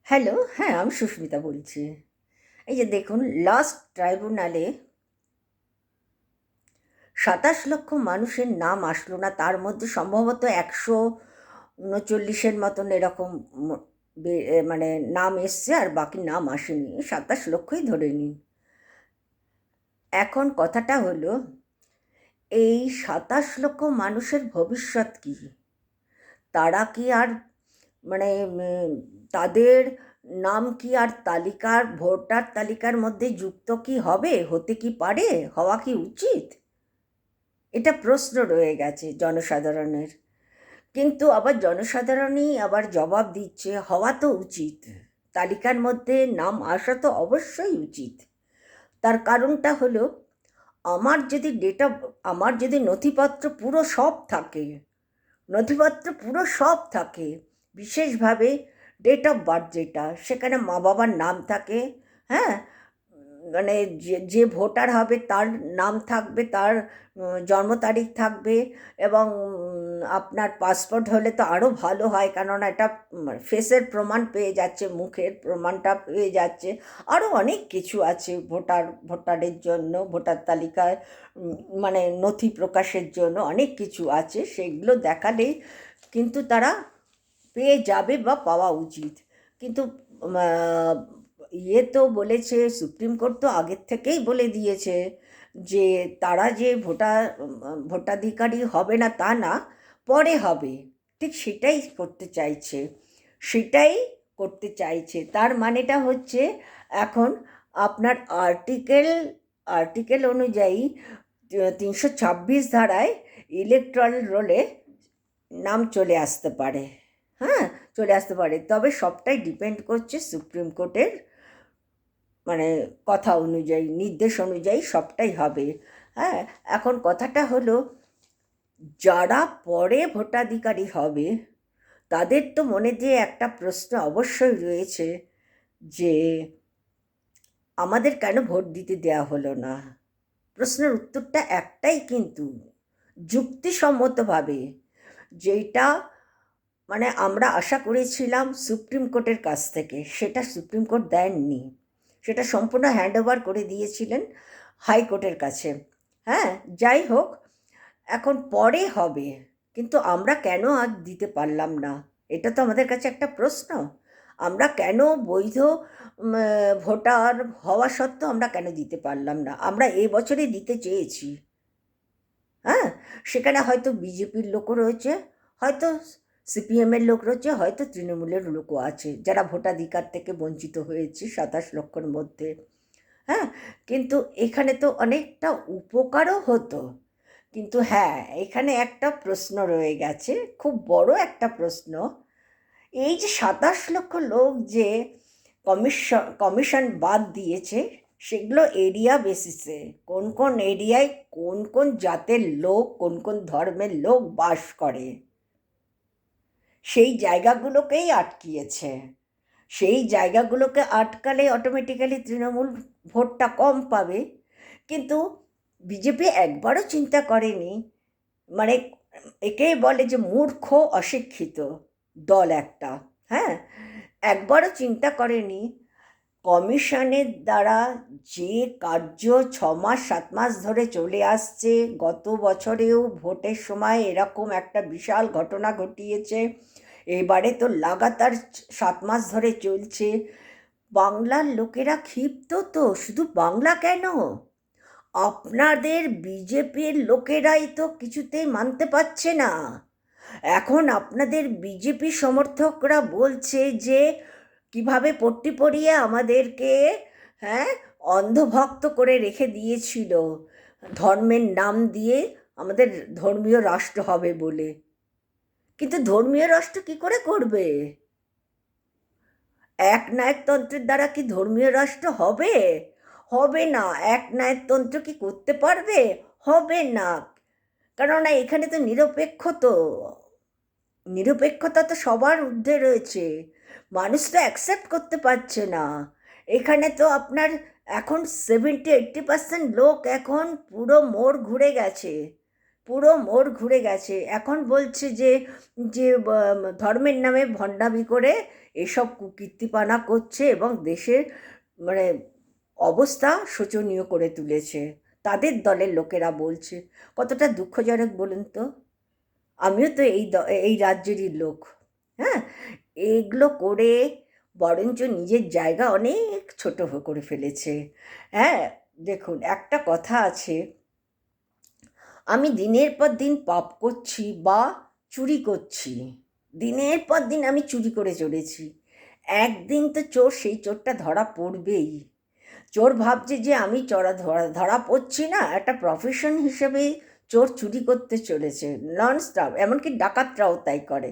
Hello, হ্যাঁ, আমি সুস্মিতা বলছি। এই যে দেখুন, লাস্ট ট্রাইব্যুনালে ২৭ লক্ষ মানুষের নাম আসলো না, তার মধ্যে সম্ভবত ১৩৯-এর মতন এরকম মানে নাম এসছে, আর বাকি নাম আসেনি। ২৭ লক্ষই ধরে নিন। এখন কথাটা হলো, এই ২৭ লক্ষ মানুষের ভবিষ্যৎ কী? তারা কি আর মানে তাদের নাম কি আর ভোটার তালিকার মধ্যে যুক্ত কি হবে, হতে কি পারে, হওয়া কি উচিত? এটা প্রশ্ন রয়ে গেছে জনসাধারণের। কিন্তু আবার জনসাধারণই আবার জবাব দিচ্ছে হওয়া তো উচিত, তালিকার মধ্যে নাম আসা তো অবশ্যই উচিত। তার কারণটা হলো, আমার যদি নথিপত্র পুরো সব থাকে, বিশেষভাবে ডেট অফ বার্থ যেটা, সেখানে মা বাবার নাম থাকে, হ্যাঁ, মানে যে যে ভোটার হবে তার নাম থাকবে, তার জন্ম তারিখ থাকবে, এবং আপনার পাসপোর্ট হলে তো আরও ভালো হয়, কেননা এটা ফেসের প্রমাণ পেয়ে যাচ্ছে, মুখের প্রমাণটা পেয়ে যাচ্ছে। আরও অনেক কিছু আছে ভোটারের জন্য, ভোটার তালিকায় মানে নথি প্রকাশের জন্য অনেক কিছু আছে, সেগুলো দেখালেই কিন্তু তারা পেয়ে যাবে বা পাওয়া উচিত। কিন্তু ইয়ে তো বলেছে, সুপ্রিম কোর্ট তো আগের থেকেই বলে দিয়েছে যে তারা যে ভোটাধিকারী হবে না তা না, পরে হবে। ঠিক সেটাই করতে চাইছে। তার মানেটা হচ্ছে, এখন আপনার আর্টিকেল অনুযায়ী ৩২৬ ধারায় ইলেকট্রাল রোলে নাম চলে আসতে পারে। হ্যাঁ, চলে আসতে পারে, তবে সবটাই ডিপেন্ড করছে সুপ্রিম কোর্টের মানে কথা অনুযায়ী, নির্দেশ অনুযায়ী সবটাই হবে। হ্যাঁ, এখন কথাটা হলো, যারা পরে ভোটাধিকারী হবে তাদের তো মনে দিয়ে একটা প্রশ্ন অবশ্যই রয়েছে যে আমাদের কেন ভোট দিতে দেওয়া হলো না। প্রশ্নের উত্তরটা একটাই, কিন্তু যুক্তিসম্মতভাবে, যেটা মানে আমরা আশা করেছিলাম সুপ্রিম কোর্টের কাছ থেকে, সেটা সুপ্রিম কোর্ট দেননি। সেটা সম্পূর্ণ হ্যান্ড ওভার করে দিয়েছিলেন হাইকোর্টের কাছে। হ্যাঁ, যাই হোক, এখন পরে হবে, কিন্তু আমরা কেন আজ দিতে পারলাম না? এটা তো আমাদের কাছে একটা প্রশ্ন। আমরা কেন বৈধ ভোটার হওয়া সত্ত্বেও আমরা কেন দিতে পারলাম না? আমরা এই বছরই দিতে চেয়েছি। হ্যাঁ, সেখানে হয়তো বিজেপির লোকও রয়েছে, হয়তো সিপিএমের লোক রয়েছে, হয়তো তৃণমূলের লোকও আছে যারা ভোটাধিকার থেকে বঞ্চিত হয়েছে ২৭ লক্ষর মধ্যে। হ্যাঁ, কিন্তু এখানে তো অনেকটা উপকারও হতো। কিন্তু হ্যাঁ, এখানে একটা প্রশ্ন রয়ে গেছে, খুব বড় একটা প্রশ্ন। এই যে ২৭ লক্ষ লোক যে কমিশন বাদ দিয়েছে, সেগুলো এরিয়া বেসিসে, কোন কোন এরিয়ায় কোন কোন জাতের লোক, কোন কোন ধর্মের লোক বাস করে, সেই জায়গাগুলোকেই আটকিয়েছে। সেই জায়গাগুলোকে আটকালে অটোমেটিক্যালি তৃণমূল ভোটটা কম পাবে। কিন্তু বিজেপি একবারও চিন্তা করেনি, মানে একেই বলে যে মূর্খ অশিক্ষিত দল একটা। হ্যাঁ, একবারও চিন্তা করেনি কমিশনের দ্বারা যে কার্য ৬ মাস ৭ মাস ধরে চলে আসছে, গত বছরেও ভোটের সময় এরকম একটা বিশাল ঘটনা ঘটিয়েছে, এবারে তো লাগাতার ৭ মাস ধরে চলছে। বাংলার লোকেরা ক্ষিপ্ত তো, শুধু বাংলা কেন, আপনাদের বিজেপির লোকেরাই তো কিছুতেই মানতে পারছে না। এখন আপনাদের বিজেপি সমর্থকরা বলছে যে কিভাবে পট্টি পরিয়ে আমাদেরকে, হ্যাঁ, অন্ধভক্ত করে রেখে দিয়েছিল ধর্মের নাম দিয়ে, আমাদের ধর্মীয় রাষ্ট্র হবে বলে। কিন্তু ধর্মীয় রাষ্ট্র কি করে করবে? একনায়কতন্ত্রের দ্বারা কি ধর্মীয় রাষ্ট্র হবে? হবে না। একনায়কতন্ত্র কি করতে পারবে? হবে না। কেননা এখানে তো নিরপেক্ষতা তো সবার ঊর্ধ্বে রয়েছে। মানুষ তো অ্যাকসেপ্ট করতে পারছে না। এখানে তো আপনার এখন 70-80% লোক এখন পুরো মোড় ঘুরে গেছে। পুরো মোড় ঘুরে গেছে। এখন বলছে যে যে ধর্মের নামে ভণ্ডামি করে এসব কুকীর্তিপানা করছে এবং দেশের মানে অবস্থা শোচনীয় করে তুলেছে। তাদের দলের লোকেরা বলছে। কতটা দুঃখজনক বলুন তো? আমিও তো এই রাজ্যেরই লোক। হ্যাঁ, এগুলো করে বরঞ্চ নিজের জায়গা অনেক ছোট করে ফেলেছে। হ্যাঁ, দেখুন একটা কথা আছে, আমি দিনের পর দিন পাপ করছি বা চুরি করছি, দিনের পর দিন আমি চুরি করে চলেছি, একদিন তো চোর সেই চোরটা ধরা পড়বেই। চোর ভাবছে যে আমি ধরা পড়ছি না, একটা প্রফেশন হিসেবে চোর চুরি করতে চলেছে নন স্টপ, এমনকি ডাকাতরাও তাই করে।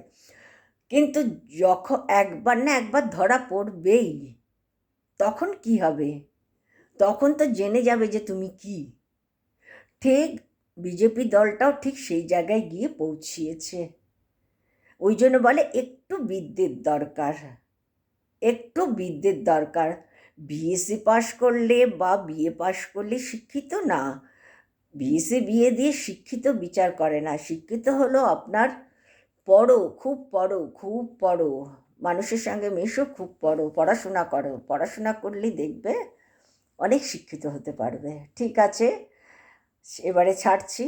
কিন্তু যখন একবার না একবার ধরা পড়বেই, তখন কি হবে? তখন তো জেনে যাবে যে তুমি কি। ঠিক বিজেপি দলটাও ঠিক সেই জায়গায় গিয়ে পৌঁছিয়েছে। ওই জন্য বলে একটু বিদ্যের দরকার, একটু বিদ্যের দরকার। বিএসসি পাশ করলে বা বিএ পাশ করলে শিক্ষিত না। বিএসসি বিএ দিয়ে শিক্ষিত বিচার করে না। শিক্ষিত হলো আপনার পড়ো, খুব পড়ো, খুব পড়ো, মানুষের সঙ্গে মেশো, খুব পড়ো, পড়াশোনা করো, পড়াশোনা করলেই দেখবে অনেক শিক্ষিত হতে পারবে। ঠিক আছে, এবারে ছাড়ছি।